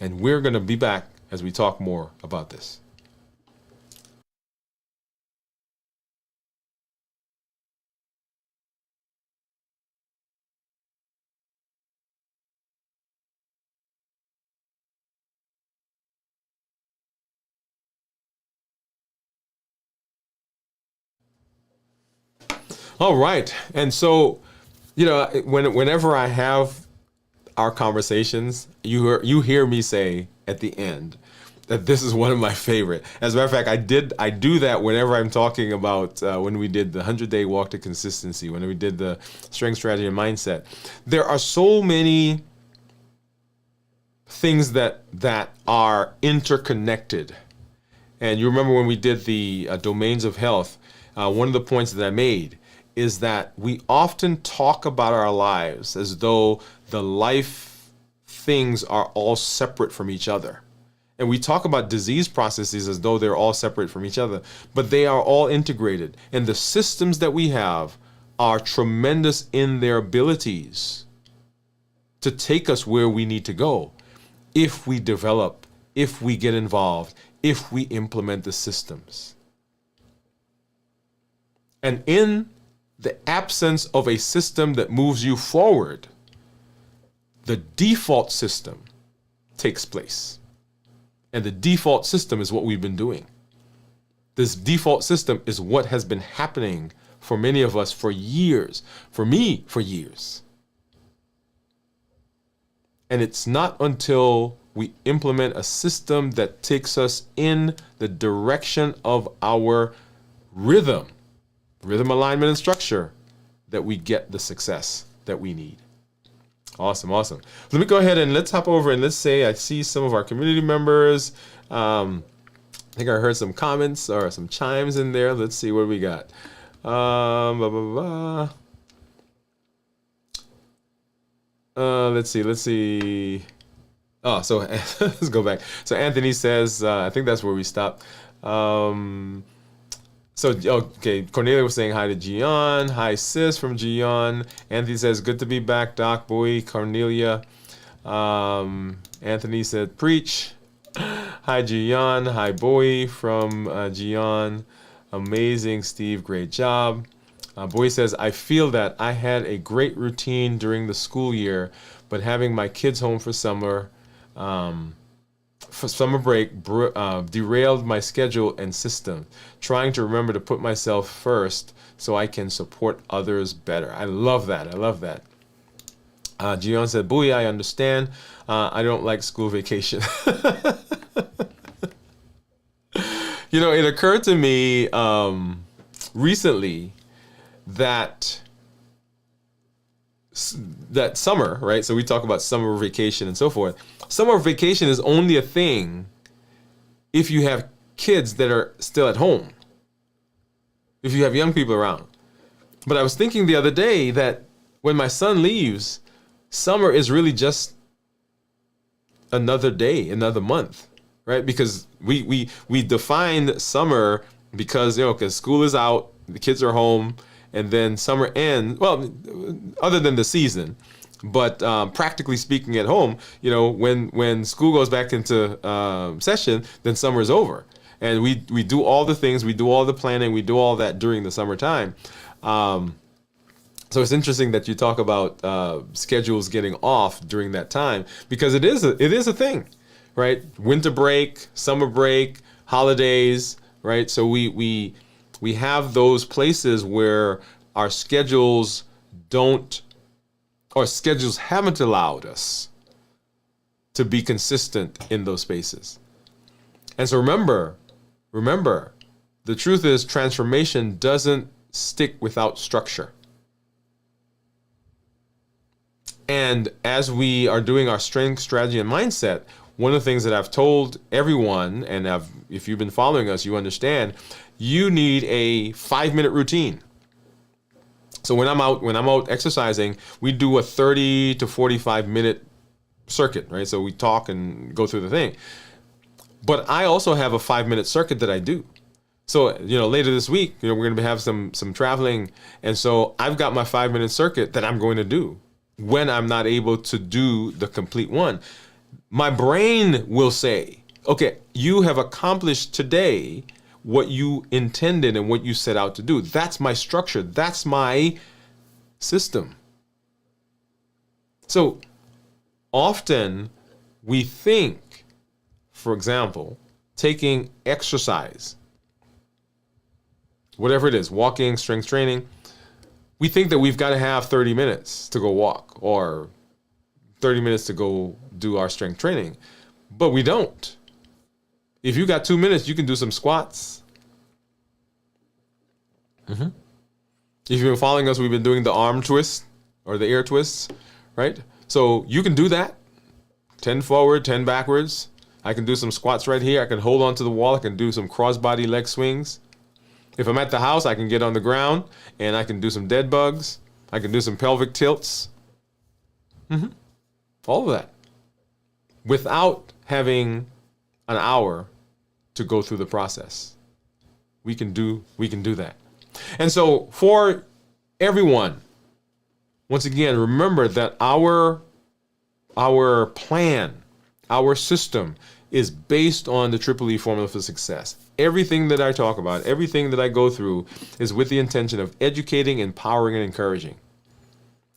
And we're going to be back as we talk more about this. All right. And so, whenever I have our conversations, you hear me say at the end that this is one of my favorite. As a matter of fact, I do that whenever I'm talking about when we did the 100-day walk to consistency, when we did the strength, strategy, and mindset. There are so many things that are interconnected. And you remember when we did the domains of health, one of the points that I made is that we often talk about our lives as though the life things are all separate from each other. And we talk about disease processes as though they're all separate from each other, but they are all integrated. And the systems that we have are tremendous in their abilities to take us where we need to go if we develop, if we get involved, if we implement the systems. And in the absence of a system that moves you forward, the default system takes place. And the default system is what we've been doing. This default system is what has been happening for many of us for years. For me, for years. And it's not until we implement a system that takes us in the direction of our rhythm, alignment, and structure, that we get the success that we need. Awesome. Let me go ahead and let's hop over and let's say I see some of our community members. I think I heard some comments or some chimes in there. Let's see what we got. Let's see. Oh, so let's go back. So Anthony says, I think that's where we stopped. Okay, Cornelia was saying hi to Gian. Hi, sis, from Gian. Anthony says, good to be back, Doc, boy. Cornelia. Anthony said, preach. Hi, Gian. Hi, boy, from Gian. Amazing, Steve. Great job. Boy says, I feel that I had a great routine during the school year, but having my kids home for summer break derailed my schedule and system. Trying to remember to put myself first so I can support others better. I love that. Gian said, Booyah, I understand. I don't like school vacation. It occurred to me recently that summer, right? So we talk about summer vacation and so forth. Summer vacation is only a thing if you have kids that are still at home, if you have young people around. But I was thinking the other day that when my son leaves, summer is really just another day, another month, right? Because we define summer because, because school is out, the kids are home, and then summer ends, well, other than the season. But practically speaking at home, when school goes back into session, then summer is over. And we do all the things, we do all the planning, we do all that during the summertime. So it's interesting that you talk about schedules getting off during that time, because it is a thing, right? Winter break, summer break, holidays, right? So we have those places where our schedules haven't allowed us to be consistent in those spaces. And so remember, the truth is transformation doesn't stick without structure. And as we are doing our strength, strategy, and mindset, one of the things that I've told everyone, and if you've been following us, you understand, you need a 5-minute routine. So when I'm out exercising, we do a 30 to 45 minute circuit, right? So we talk and go through the thing. But I also have a 5-minute circuit that I do. So, later this week, we're going to have some traveling. And so I've got my 5-minute circuit that I'm going to do when I'm not able to do the complete one. My brain will say, okay, you have accomplished today what you intended and what you set out to do. That's my structure. That's my system. So often we think, for example, taking exercise, whatever it is, walking, strength training, we think that we've got to have 30 minutes to go walk or 30 minutes to go do our strength training, but we don't. If you got 2 minutes, you can do some squats. If you've been following us, we've been doing the arm twist or the air twists, right? So you can do that. 10 forward, 10 backwards. I can do some squats right here. I can hold on to the wall. I can do some crossbody leg swings. If I'm at the house, I can get on the ground and I can do some dead bugs. I can do some pelvic tilts. All of that. Without having an hour to go through the process. We can do that. And so for everyone, once again, remember that our plan, our system is based on the Triple E formula for success. Everything that I talk about, everything that I go through is with the intention of educating, empowering, and encouraging.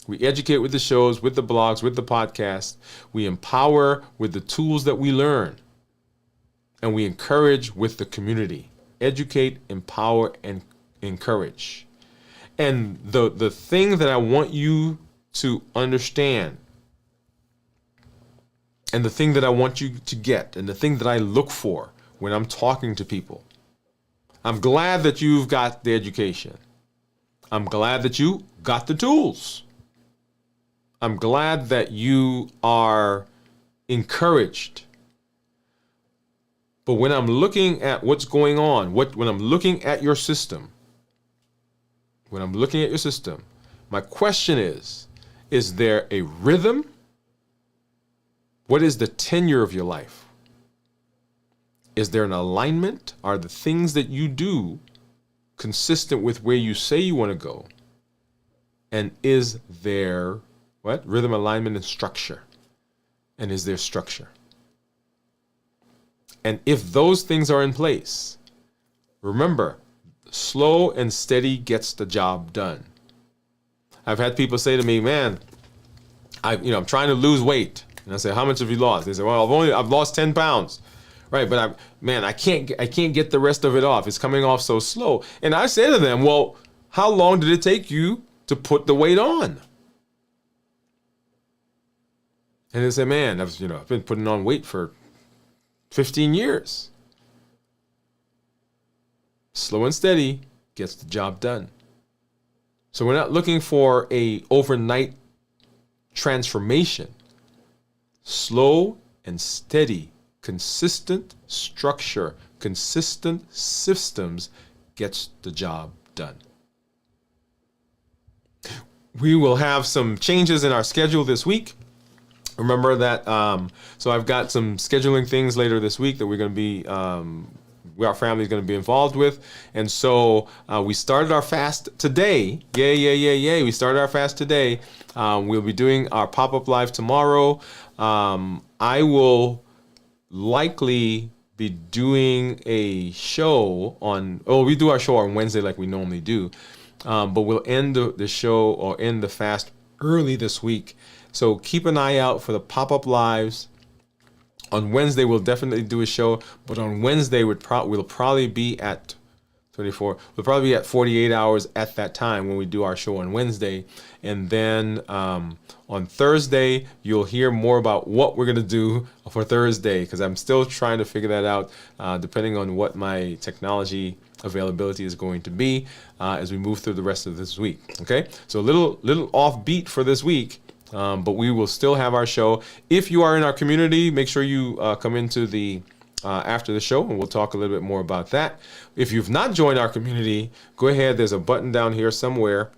We educate with the shows, with the blogs, with the podcasts. We empower with the tools that we learn. And we encourage with the community. Educate, empower, and encourage. And the thing that I want you to understand, and the thing that I want you to get, and the thing that I look for when I'm talking to people, I'm glad that you've got the education. I'm glad that you got the tools. I'm glad that you are encouraged. But when I'm looking at what's going on, when I'm looking at your system, my question is there a rhythm? What is the tenure of your life? Is there an alignment? Are the things that you do consistent with where you say you want to go? And is there rhythm, alignment, and structure? And is there structure? And if those things are in place, remember, slow and steady gets the job done. I've had people say to me, man, I'm trying to lose weight. And I say, how much have you lost? They say, well, I've lost 10 pounds. Right, but I can't get the rest of it off. It's coming off so slow. And I say to them, well, how long did it take you to put the weight on? And they say, man, I've been putting on weight for 15 years. Slow and steady gets the job done. So we're not looking for a overnight transformation. Slow and steady, consistent structure, consistent systems gets the job done. We will have some changes in our schedule this week. Remember that, so I've got some scheduling things later this week that we're going to be, our family is going to be involved with. And so we started our fast today. Yay. We started our fast today. We'll be doing our pop-up live tomorrow. I will likely be doing a show we do our show on Wednesday like we normally do. But we'll end the show or end the fast early this week. So keep an eye out for the pop-up lives. On Wednesday, we'll definitely do a show, but on Wednesday, we'll probably be at 24. We'll probably be at 48 hours at that time when we do our show on Wednesday. And then on Thursday, you'll hear more about what we're going to do for Thursday, because I'm still trying to figure that out, depending on what my technology availability is going to be as we move through the rest of this week. Okay, so a little offbeat for this week, but we will still have our show. If you are in our community, make sure you come into the after the show, and we'll talk a little bit more about that. If you've not joined our community, go ahead. There's a button down here somewhere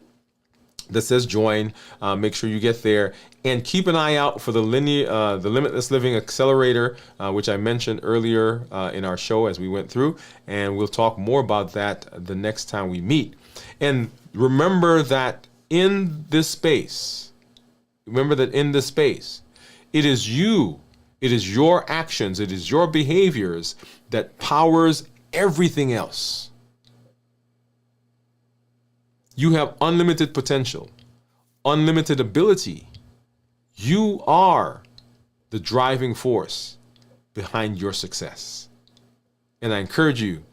that says join. Make sure you get there, and keep an eye out for the Limitless Living Accelerator, which I mentioned earlier in our show as we went through, and we'll talk more about that the next time we meet. And remember that in this space, it is you. It is your actions, it is your behaviors that powers everything else. You have unlimited potential, unlimited ability. You are the driving force behind your success. And I encourage you,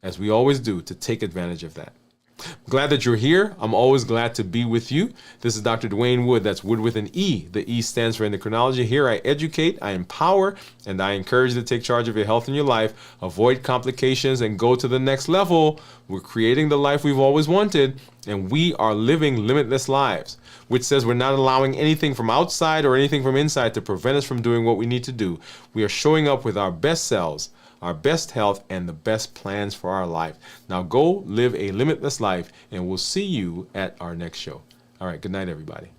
as we always do, to take advantage of that. I'm glad that you're here. I'm always glad to be with you. This is Dr. Dwain Woode. That's Woode with an E. The E stands for endocrinology. Here I educate, I empower, and I encourage you to take charge of your health and your life, avoid complications, and go to the next level. We're creating the life we've always wanted, and we are living limitless lives, which says we're not allowing anything from outside or anything from inside to prevent us from doing what we need to do. We are showing up with our best selves, our best health, and the best plans for our life. Now go live a limitless life, and we'll see you at our next show. All right, good night, everybody.